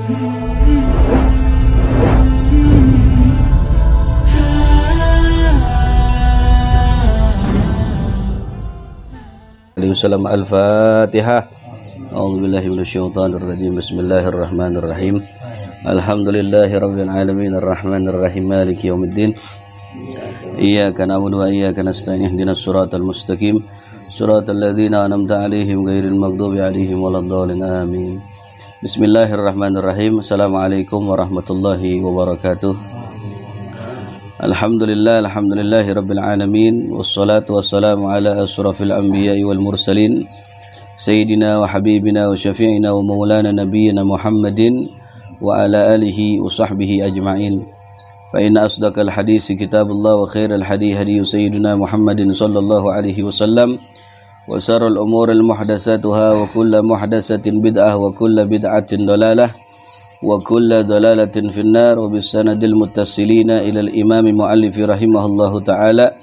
Salam al-Fatihah. A'udzubillahi minasyaitonir rajim. Bismillahirrahmanirrahim. Alhamdulillahirabbil alamin arrahmanir rahim maliki yaumiddin. Iyyaka na'budu wa iyyaka nasta'in ihdinas siratal mustaqim siratal ladzina an'amta 'alaihim ghairil maghdubi 'alaihim waladdallin amin. Bismillahirrahmanirrahim. Assalamualaikum warahmatullahi wabarakatuh. Alhamdulillahi rabbil alamin. Wassalatu wassalamu ala asrafil anbiya'i wal mursalin Sayyidina wa habibina wa syafi'ina wa maulana nabiyyina Muhammadin wa ala alihi wa sahbihi ajma'in. Fa inna asdaqal hadisi kitabullah wa khairal hadi hadi Sayyidina Muhammadin sallallahu alaihi wasallam wa syarrul umuril muhdatsatuha wa kullu muhdatsatin bid'ah wa kullu bid'atin dalalah wa kullu dalalatin finnar. Wa bisanadil muttasilina ila al-imam muallifi rahimahullahu ta'ala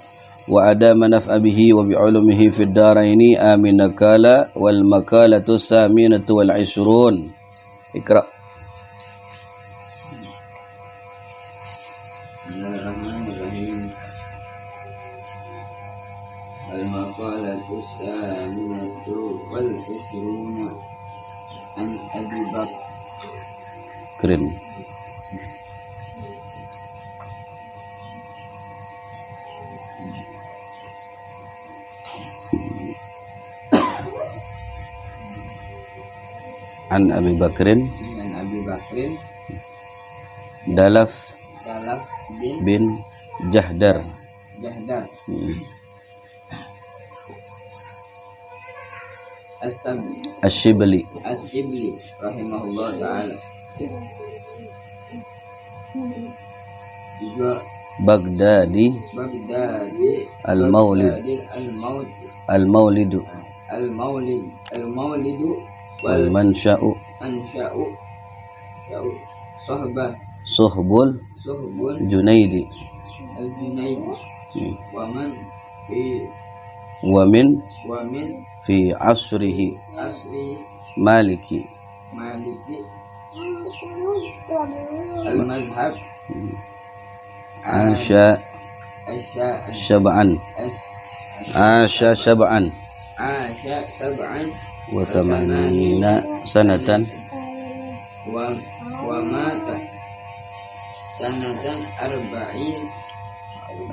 wa adama naf'a bihi wa bi'ulumihi fid daraini amin. Nakala wal makalatu saminatu wal 20. Iqra. Bismillahirrahmanirrahim. Al makalatu saminatu wal 20 an Abi Bakr. Keren. An Abi Bakrin Dalaf bin Jahdar Asyibli rahimahullah ta'ala. Juga Baghdadi Al-Maulidu wal mansya'u Suhbul Junaidi wa min fi asrihi Maliki al-mazhab Asya Syab'an wa samanina sanatan wa mata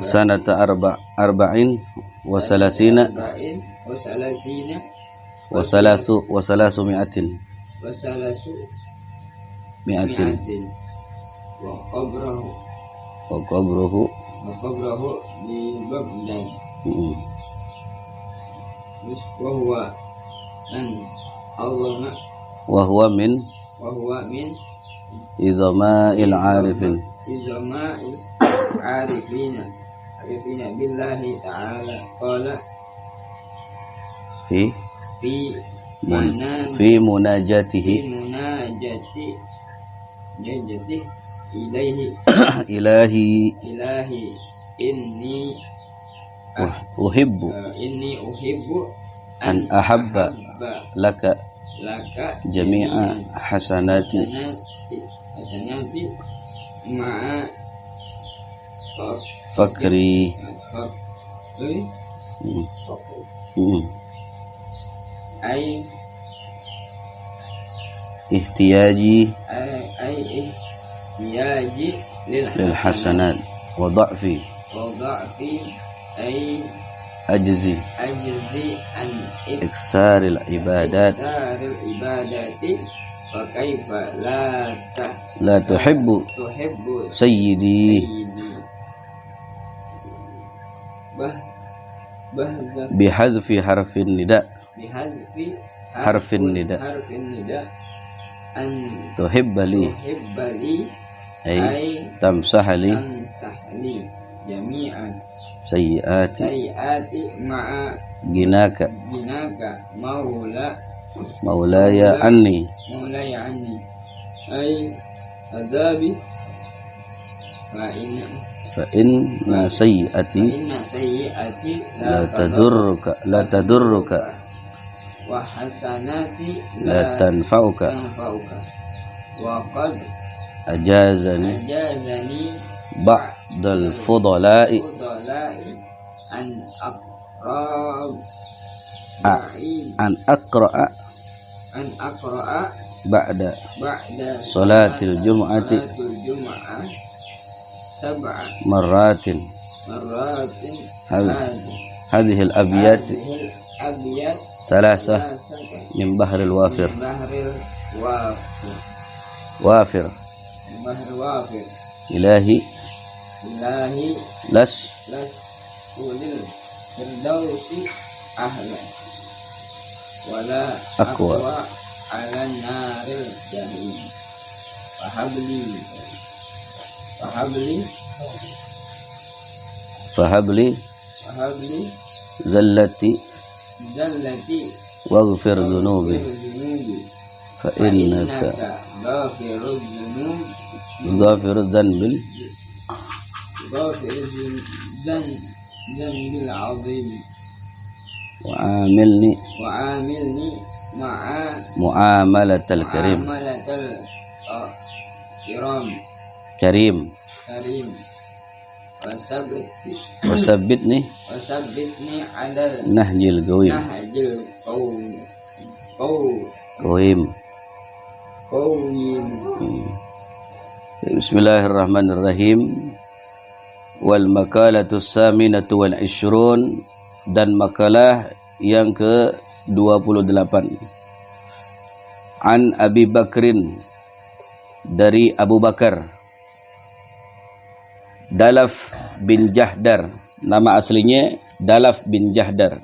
sanata arba'in wa salasina wa salasu mi'atin wa qabruhu di Baghdad. wa huwa min izama'il arifin billahi ta'ala. Qala fi munajatihi ilahi inni uhibbu an ahabba laka jami'a hasanati ma'a fakri ay ihtiyaji lil hasanat wa dha'fi ay ajzi an iksaril ibadat fa kaifa la tuhibbu sayyidi bihadfi harfin nida an tuhibbali ay tamsahali jami'an sayyiati ma'a ginaka maulaya anni ay azabi fa inna sayyiati la tadurruka wa hasanati la tanfa'uka وقد أجازني أجازني بعض الفضلاء الفضلاء أن أقرأ أن أقرأ أن أقرأ بعد بعد صلاة الجمعة صلاة الجمعة 7 مرات مرات هذه الأبيات هذه الأبيات ثلاثة ثلاثة من بحر الوافر من بحر الوافر وافر من بحر الوافر إلهي إلهي لست للفردوس أهلا ولا أقوى أقوى على النار الجحيم فهب لي فهب لي زلتي واغفر ذنوبي فإنك غافر الذنوب غافر الذنب غافر الذنب العظيم وعاملني مع معاملة الكريم معاملة كريم وثبتني على نهج القويم نهج القويم بسم الله الرحمن الرحيم. والمقالة الثامنة والعشرون, dan makalah yang ke-28. An Abi Bakrin, dari Abu Bakar. Dalaf bin Jahdar, nama aslinya Dalaf bin Jahdar.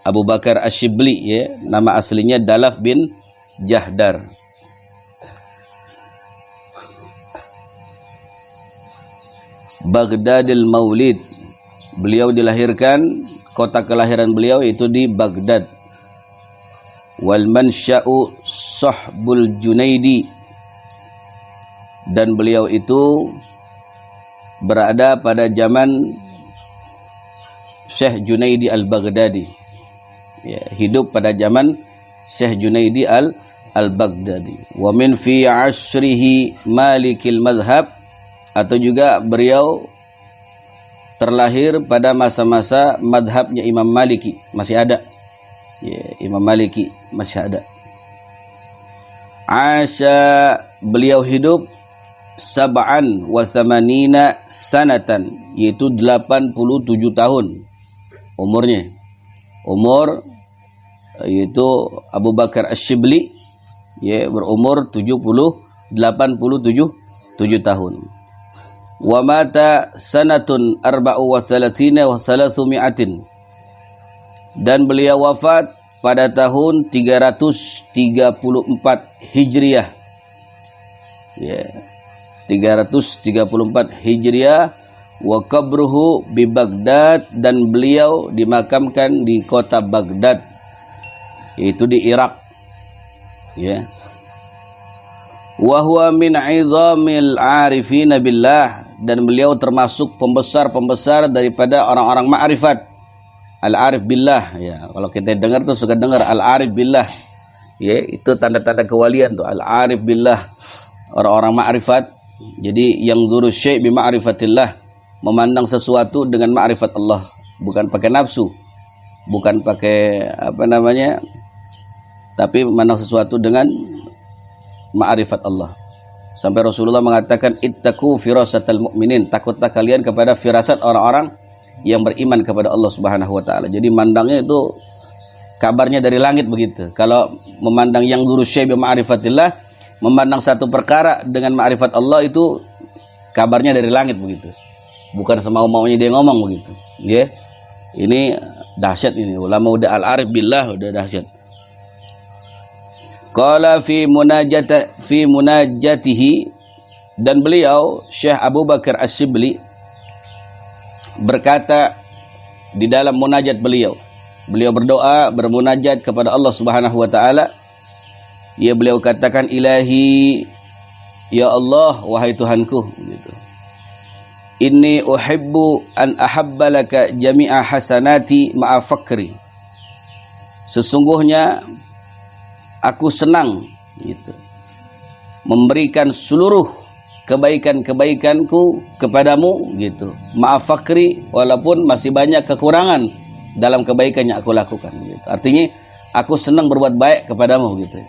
Abu Bakar Ash-Shibli, ya, nama aslinya Dalaf bin Jahdar. Baghdadil Maulid, beliau dilahirkan, kota kelahiran beliau itu di Baghdad. Wal mansya'u Sahbul Junaidi, dan beliau itu berada pada zaman Syekh Junaidi al-Baghdadi, ya, hidup pada zaman Syekh Junaidi al-Baghdadi. Wa min fi asrihi Malikil Madhab, atau juga beliau terlahir pada masa-masa madhabnya Imam Maliki, masih ada, ya, Imam Maliki masih ada. Asya, beliau hidup 87 sanatan, yaitu 87 tahun umurnya. Umur yaitu Abu Bakar Ash-Shibli, ya, berumur 87 tahun. Wa mata sanatun 34 wa 300, dan beliau wafat pada tahun 334 Hijriah, ya, 334 Hijriah. Wa qabruhu bi Baghdad, dan beliau dimakamkan di kota Baghdad, itu di Irak, ya. Wa huwa min 'idhamil 'arifin billah, dan beliau termasuk pembesar-pembesar daripada orang-orang ma'rifat, al-arif billah, ya. Kalau kita dengar tuh suka dengar al-arif billah, ya, itu tanda-tanda kewalian tuh, al-arif billah, orang-orang ma'rifat. Jadi yang zuru syai' bi ma'rifatillah, memandang sesuatu dengan ma'rifat Allah, bukan pakai nafsu, bukan pakai tapi memandang sesuatu dengan ma'rifat Allah. Sampai Rasulullah mengatakan, ittaqu firasatal mu'minin, takutlah kalian kepada firasat orang-orang yang beriman kepada Allah Subhanahu wa taala. Jadi mandangnya itu kabarnya dari langit begitu. Kalau memandang yang zuru syai' bi ma'rifatillah, memandang satu perkara dengan ma'rifat Allah, itu kabarnya dari langit begitu. Bukan semau-maunya dia ngomong begitu, ya. Ini dahsyat ini, ulama udah al-arif billah, udah dahsyat. Qala fi munajatihi, dan beliau Syekh Abu Bakar Ash-Shibli berkata di dalam munajat beliau berdoa, bermunajat kepada Allah Subhanahu wa taala. Ya, beliau katakan, ilahi, ya Allah, wahai Tuhanku, gitu. Inni uhibbu an ahabba laka jami'a hasanati ma'a fakri. Sesungguhnya aku senang, gitu, memberikan seluruh kebaikan-kebaikanku kepadamu gitu. Maaf fakri, walaupun masih banyak kekurangan dalam kebaikan yang aku lakukan gitu. Artinya aku senang berbuat baik kepadamu gitu.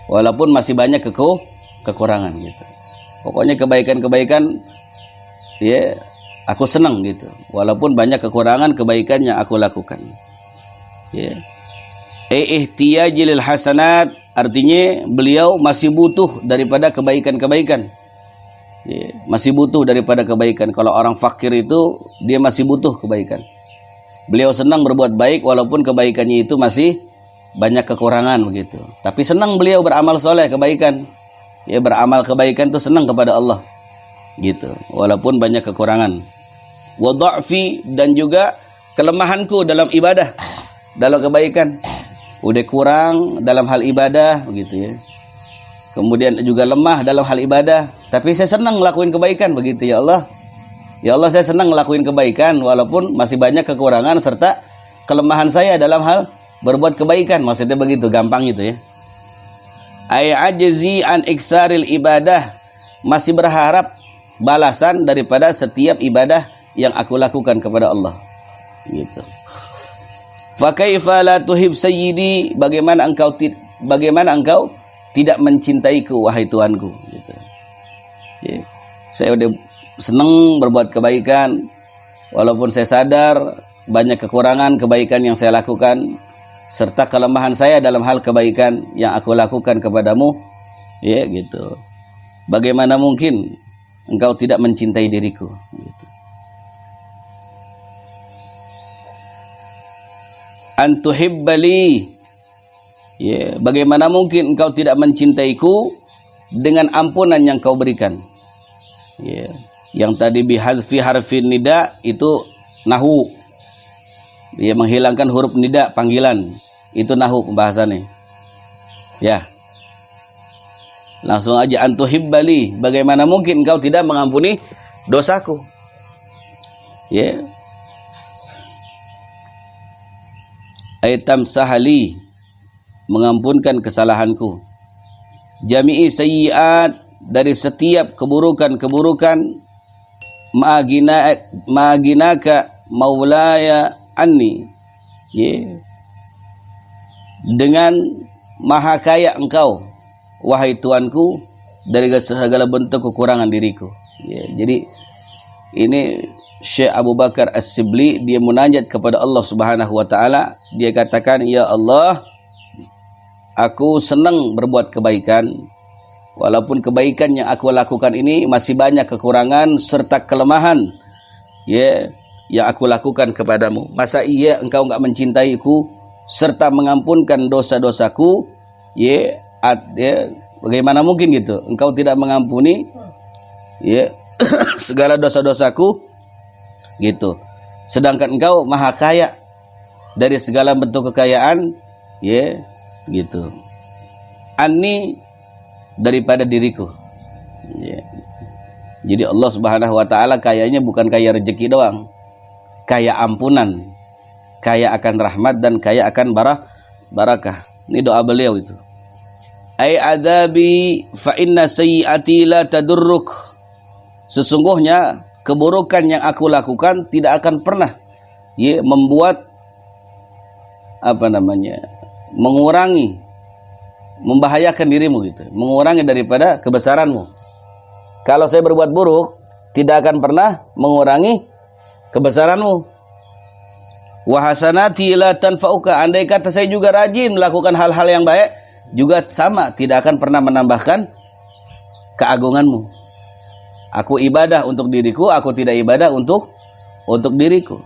Walaupun masih banyak kekurangan gitu. Pokoknya kebaikan-kebaikan ya aku senang gitu. Walaupun banyak kekurangan kebaikan yang aku lakukan. Ya. Ihtiyajil hasanat, artinya beliau masih butuh daripada kebaikan-kebaikan. Ya, masih butuh daripada kebaikan. Kalau orang fakir itu dia masih butuh kebaikan. Beliau senang berbuat baik walaupun kebaikannya itu masih banyak kekurangan begitu. Tapi senang beliau beramal soleh kebaikan. Ya, beramal kebaikan itu senang kepada Allah. Gitu. Walaupun banyak kekurangan. Wa dha'fi, dan juga kelemahanku dalam ibadah, dalam kebaikan. Udah kurang dalam hal ibadah begitu ya. Kemudian juga lemah dalam hal ibadah, tapi saya senang ngelakuin kebaikan begitu ya Allah. Ya Allah, saya senang ngelakuin kebaikan walaupun masih banyak kekurangan serta kelemahan saya dalam hal berbuat kebaikan. Maksudnya begitu, gampang itu ya. Ay ajzi an iksaril ibadah, masih berharap balasan daripada setiap ibadah yang aku lakukan kepada Allah. Gitu. Fa kaifa la tuhib sayyidi, bagaimana engkau tidak mencintaiku wahai Tuanku gitu. Ya. Saya udah senang berbuat kebaikan walaupun saya sadar banyak kekurangan kebaikan yang saya lakukan serta kelemahan saya dalam hal kebaikan yang aku lakukan kepadamu ya gitu. Bagaimana mungkin engkau tidak mencintai diriku gitu. Antuhibbali, ya, bagaimana mungkin engkau tidak mencintaiku dengan ampunan yang kau berikan. Ya, yang tadi bihadfi harfin nida itu nahu. Dia menghilangkan huruf nida panggilan. Itu nahu pembahasannya. Ya. Langsung aja antuhibbali, bagaimana mungkin engkau tidak mengampuni dosaku. Ya. Aitam sahali, mengampunkan kesalahanku. Jami'i sayyiat, dari setiap keburukan-keburukan. Ma'aginaka maulaya anni, yeah. Dengan maha kaya engkau wahai Tuanku dari segala bentuk kekurangan diriku, yeah. Jadi ini Syekh Abu Bakar As-Sibli, dia munajat kepada Allah Subhanahu wa taala. Dia katakan, ya Allah, aku senang berbuat kebaikan walaupun kebaikan yang aku lakukan ini masih banyak kekurangan serta kelemahan ya yang aku lakukan kepadamu. Masa iya engkau enggak mencintaiku serta mengampunkan dosa-dosaku ya, bagaimana mungkin gitu engkau tidak mengampuni ya segala dosa-dosaku gitu, sedangkan engkau maha kaya dari segala bentuk kekayaan ya gitu. Ani, daripada diriku ya. Jadi Allah Subhanahu wa taala kayanya bukan kaya rezeki doang, kaya ampunan, kaya akan rahmat, dan kaya akan barakah. Ini doa beliau itu. Ai adzabi fa inna sayyiati la tadurruk, sesungguhnya keburukan yang aku lakukan tidak akan pernah ya membuat mengurangi, membahayakan dirimu gitu, mengurangi daripada kebesaranmu. Kalau saya berbuat buruk tidak akan pernah mengurangi kebesaranmu. Wa hasanati la tanfa'uka, andai kata saya juga rajin melakukan hal-hal yang baik juga sama, tidak akan pernah menambahkan keagunganmu. Aku ibadah untuk diriku, aku tidak ibadah untuk diriku.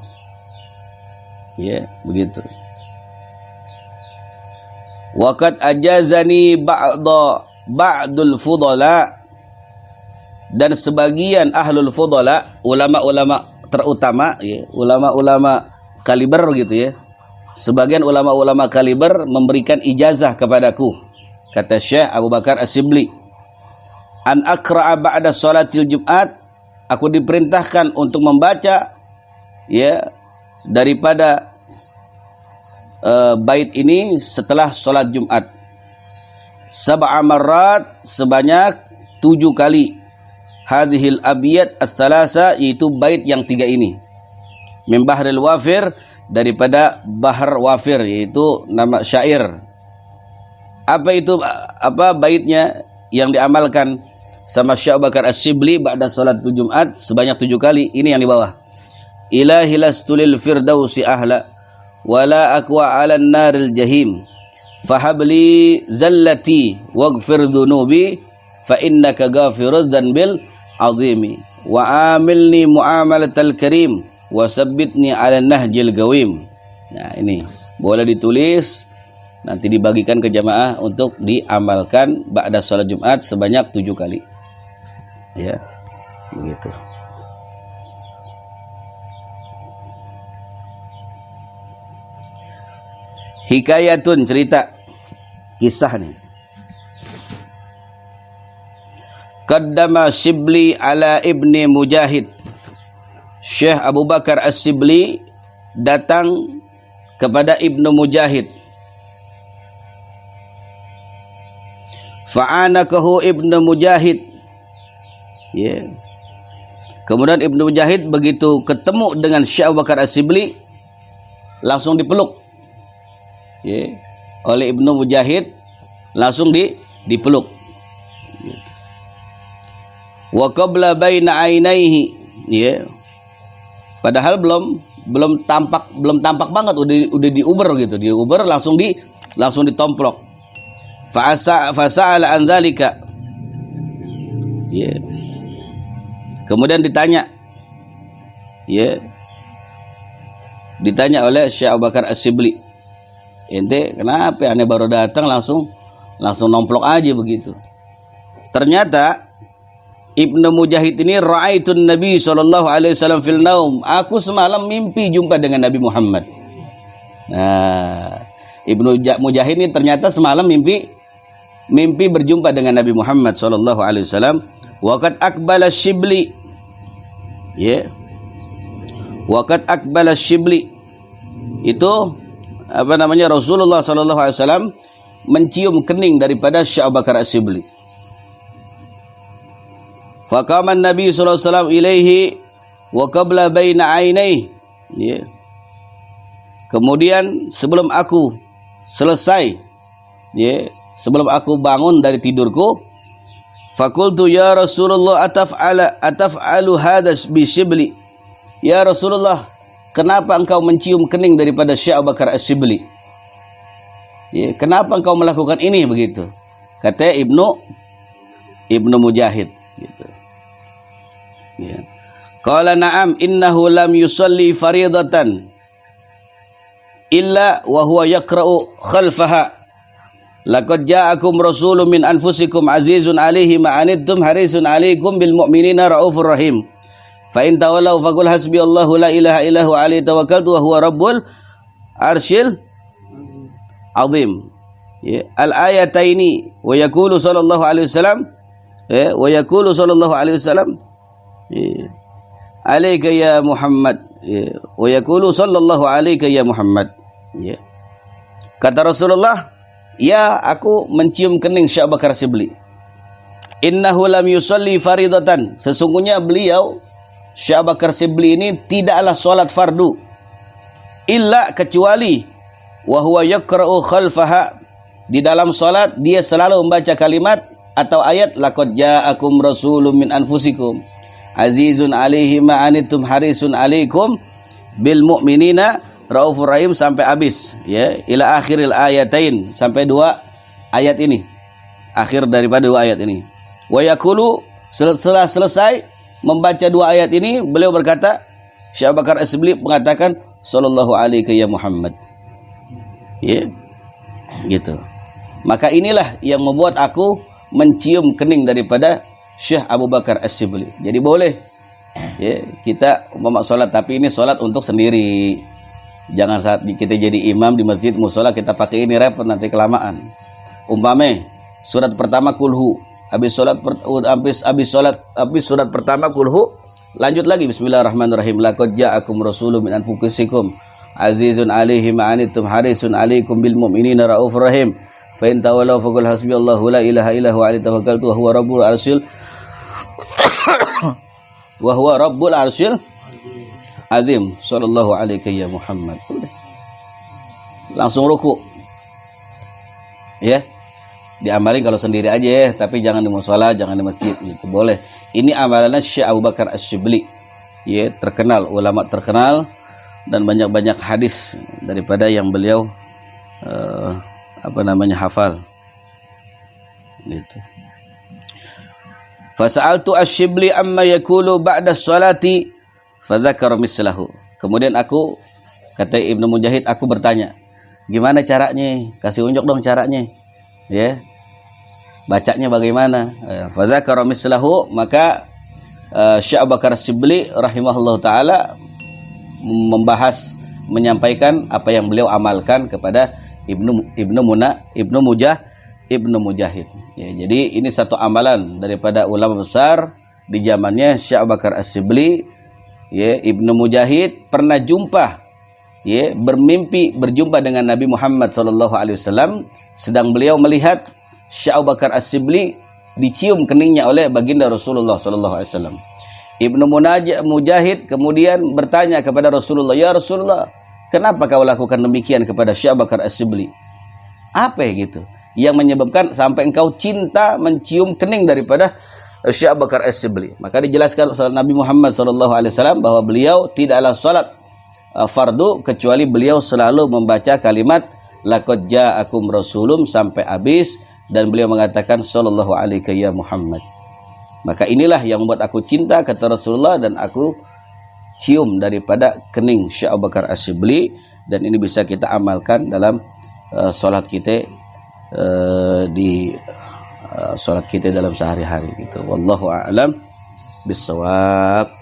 Ya, begitu. Waqad ajazani ba'dul fudala, dan sebagian ahlul fudala, ulama-ulama terutama ya, ulama-ulama kaliber gitu ya. Sebagian ulama-ulama kaliber memberikan ijazah kepadaku. Kata Syekh Abu Bakar As-Sibli, an akra'a ba'da salatil Jumat, aku diperintahkan untuk membaca ya daripada bait ini setelah salat Jumat. sab'a marrat, sebanyak 7 kali. Hadhil abiyat ats-tsalasa, yaitu bait yang 3 ini. Min bahril wafir, daripada Bahar Wafir, yaitu nama syair. Apa itu, apa baitnya yang diamalkan sama Syekh Abu Bakar As-Shibli ba'da salatul Jumat sebanyak 7 kali? Ini yang di bawah. Ilahi lastulil firdausi ahla wala aqwa 'alan naril jahim fahabli zallati waghfir dhunubi fa innaka ghafirudz dzanbil azimi wa amilni muamalatal karim wa sabbitni 'alan nahjil gawim. Nah, ini boleh ditulis, nanti dibagikan ke jamaah untuk diamalkan ba'da salat Jumat sebanyak 7 kali. Ya, begitu. Hikayatun, cerita, kisah nih. Qaddama Shibli ala ibni Mujahid. Syekh Abu Bakar As-Shibli datang kepada Ibnu Mujahid. Fa'anakahu Ibnu Mujahid. Ya. Kemudian Ibnu Mujahid begitu ketemu dengan Syekh Abu Bakar As-Shibli, langsung dipeluk. Ya, oleh Ibnu Mujahid, langsung dipeluk. Wa qabla baina ainaihi, ya. Padahal belum tampak banget, udah diuber gitu, diuber langsung ditomplok. Fasa'ala an dzalika. Ya. Kemudian ditanya. Ya. Ditanya oleh Syekh Abu Bakar As-Shibli. Ente kenapa aneh baru datang langsung nomplok aja begitu. Ternyata Ibnu Mujahid ini ra'aitun Nabi sallallahu alaihi wasallam fil naum. Aku semalam mimpi jumpa dengan Nabi Muhammad. Nah, Ibnu Mujahid ini ternyata semalam mimpi berjumpa dengan Nabi Muhammad sallallahu alaihi wasallam. Waqad aqbala Shibli. Ya. Waqad aqbala Shibli. Itu apa namanya, Rasulullah sallallahu alaihi wasallam mencium kening daripada Syekh Abu Bakar As-Shibli. Faqama Nabi sallallahu alaihi wasallam ilaihi wa qabla baina ainaihi. Ya. Kemudian sebelum aku selesai, ya, sebelum aku bangun dari tidurku, faqultu ya Rasulullah ataf'alu hadha bi Shibli. Ya Rasulullah, kenapa engkau mencium kening daripada Syekh Abu Bakar As-Shibli? Ya, kenapa engkau melakukan ini begitu? Kata Ibnu Mujahid gitu. Ya. Qala na'am innahu lam yusalli faridatan illa wa huwa yaqra'u khalfaha. Laqad ja'akum rasulun min anfusikum azizun 'alaihi ma anittum harisun 'alaikum bil mu'minina raufur rahim. Fa in tawallaw faqul hasbiyallahu la ilaha illa huwa alaihi tawakkaltu wa huwa rabbul arsyil azim. Ya, al-ayataini wa yaqulu sallallahu alaihi wasallam, ya, wa yaqulu sallallahu alaihi wasallam, ya, alayka ya Muhammad, ya, wa yaqulu sallallahu alayka ya Muhammad. Ya. Kata Rasulullah, ya, aku mencium kening Syekh Abu Bakar As-Shibli. Innahu lam yusalli faridatan. Sesungguhnya beliau Syekh Abu Bakar As-Shibli ini tidaklah salat fardu illa kecuali wa huwa yaqra'u khalfaha. Di dalam salat dia selalu membaca kalimat atau ayat laqad ja'akum rasulun min anfusikum azizun 'alaihi ma anittum harisun 'alaikum bil mu'minina raufur rahim sampai habis, ya, ila akhiril ayatain, sampai 2 ayat ini, akhir daripada 2 ayat ini. Wa yaqulu, setelah selesai membaca 2 ayat ini, beliau berkata, Syekh Abu Bakar As-Shibli mengatakan sallallahu alaihi ya Muhammad. Ya. Gitu. Maka inilah yang membuat aku mencium kening daripada Syekh Abu Bakar As-Shibli. Jadi boleh, ya, kita umpama salat, tapi ini salat untuk sendiri. Jangan saat kita jadi imam di masjid mushola kita pakai ini, repot nanti kelamaan. Umpame surat pertama kulhu, habis surat pertama kulhu, lanjut lagi bismillahirrahmanirrahim. Laqad ja'akum rasulun min anfusikum azizun 'alaihi ma anittum harisun 'alaikum bil mu'minina raufur rahim. fa in tawallaw faqul hasbiyallahu la ilaha illa huwa alaihi tawakkaltu wa huwa rabbul arsyil wa huwa rabbul arsyil azim. Sallallahu alaihi ya Muhammad. Udah. Langsung ruku. Ya. Diamalin kalau sendiri aja ya, tapi jangan di mushola, jangan di masjid gitu. Boleh. Ini amalannya Syekh Abu Bakar Asy-Syibli. Ya, terkenal, ulama terkenal dan banyak-banyak hadis daripada yang beliau hafal. Gitu. Fasa'altu Asy-Syibli amma yaqulu ba'da sholati fadzakara mislahu. Kemudian aku, kata Ibnu Mujahid, aku bertanya, gimana caranya? Kasih unjuk dong caranya. Ya. Bacanya bagaimana? Fadzakara mislahu, maka Syekh Abu Bakar Asy-Syibli rahimahullah taala menyampaikan apa yang beliau amalkan kepada Ibnu Mujahid. Ya, jadi ini satu amalan daripada ulama besar di zamannya Syekh Abu Bakar Asy-Syibli. Ya, Ibnu Mujahid pernah jumpa, ya, berjumpa dengan Nabi Muhammad SAW, sedang beliau melihat Syekh Abu Bakar Asy-Syibli dicium keningnya oleh baginda Rasulullah SAW. Ibnu Mujahid kemudian bertanya kepada Rasulullah, ya Rasulullah, kenapa kau lakukan demikian kepada Syekh Abu Bakar Asy-Syibli? Apa ya gitu yang menyebabkan sampai engkau cinta mencium kening daripada Syekh Abu Bakar Asy-Syibli? Maka dijelaskan oleh Nabi Muhammad SAW bahwa beliau tidaklah salat fardu kecuali beliau selalu membaca kalimat laqad ja'akum rasulun sampai habis, dan beliau mengatakan sallallahu alaihi ya Muhammad. Maka inilah yang membuat aku cinta, kata Rasulullah, dan aku cium daripada kening Syekh Abu Bakar Asy-Syibli, dan ini bisa kita amalkan dalam salat kita salat kita dalam sehari-hari gitu. Wallahu a'lam bissawab.